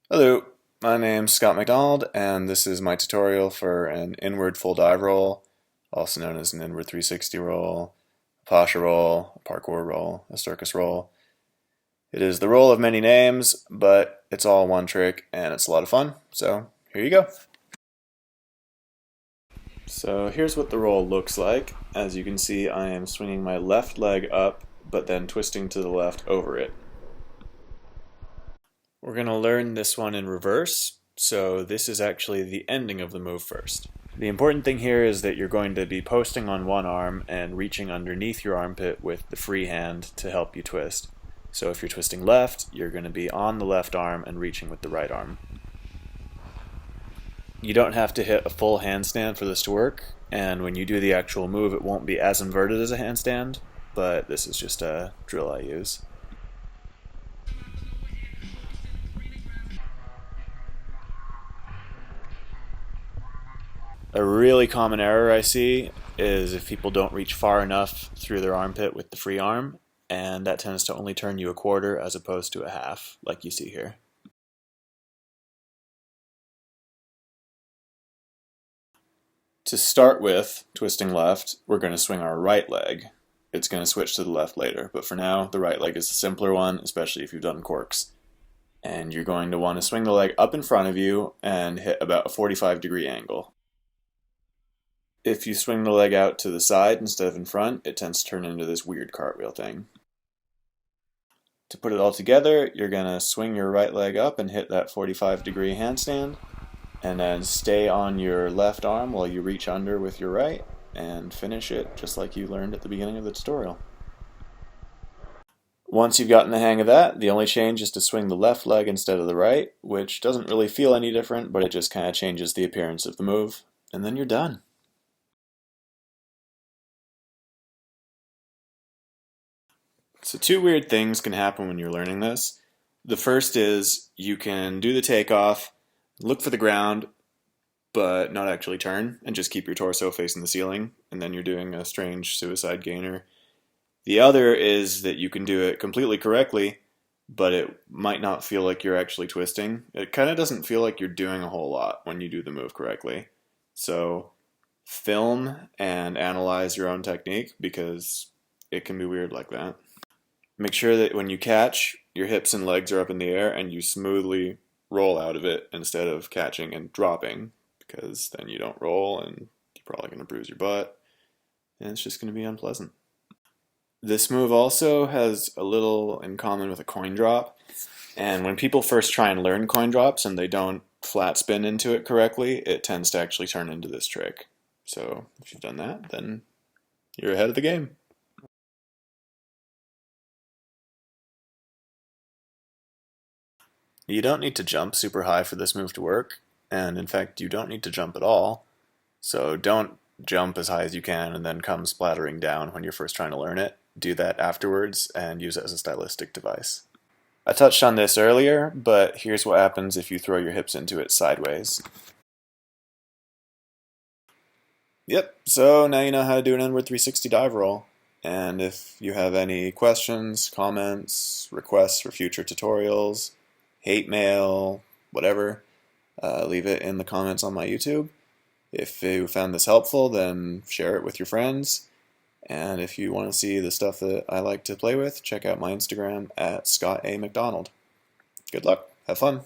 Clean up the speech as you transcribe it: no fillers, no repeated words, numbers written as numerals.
Hello, my name's Scott McDonald, and this is my tutorial for an inward full dive roll, also known as an inward 360 roll, a Pasha roll, a parkour roll, a circus roll. It is the roll of many names, but it's all one trick, and it's a lot of fun, so here you go. So here's what the roll looks like. As you can see, I am swinging my left leg up, but then twisting to the left over it. We're going to learn this one in reverse, so this is actually the ending of the move first. The important thing here is that you're going to be posting on one arm and reaching underneath your armpit with the free hand to help you twist. So if you're twisting left, you're going to be on the left arm and reaching with the right arm. You don't have to hit a full handstand for this to work, and when you do the actual move it won't be as inverted as a handstand, but this is just a drill I use. A really common error I see is if people don't reach far enough through their armpit with the free arm, and that tends to only turn you a quarter as opposed to a half, like you see here. To start with, twisting left, we're going to swing our right leg. It's going to switch to the left later, but for now, the right leg is the simpler one, especially if you've done corks. And you're going to want to swing the leg up in front of you and hit about a 45-degree angle. If you swing the leg out to the side instead of in front, it tends to turn into this weird cartwheel thing. To put it all together, you're going to swing your right leg up and hit that 45-degree handstand, and then stay on your left arm while you reach under with your right, and finish it just like you learned at the beginning of the tutorial. Once you've gotten the hang of that, the only change is to swing the left leg instead of the right, which doesn't really feel any different, but it just kind of changes the appearance of the move, and then you're done. So two weird things can happen when you're learning this. The first is you can do the takeoff, look for the ground, but not actually turn, and just keep your torso facing the ceiling, and then you're doing a strange suicide gainer. The other is that you can do it completely correctly, but it might not feel like you're actually twisting. It kind of doesn't feel like you're doing a whole lot when you do the move correctly. So film and analyze your own technique, because it can be weird like that. Make sure that when you catch, your hips and legs are up in the air and you smoothly roll out of it instead of catching and dropping, because then you don't roll and you're probably going to bruise your butt and it's just going to be unpleasant. This move also has a little in common with a coin drop, and when people first try and learn coin drops and they don't flat spin into it correctly, it tends to actually turn into this trick. So if you've done that, then you're ahead of the game. You don't need to jump super high for this move to work, and in fact you don't need to jump at all, so don't jump as high as you can and then come splattering down when you're first trying to learn it. Do that afterwards and use it as a stylistic device. I touched on this earlier, but here's what happens if you throw your hips into it sideways. Yep, so now you know how to do an inward 360 dive roll. And if you have any questions, comments, requests for future tutorials, hate mail, whatever, leave it in the comments on my YouTube. If you found this helpful, then share it with your friends. And if you want to see the stuff that I like to play with, check out my Instagram at Scott A. McDonald. Good luck. Have fun.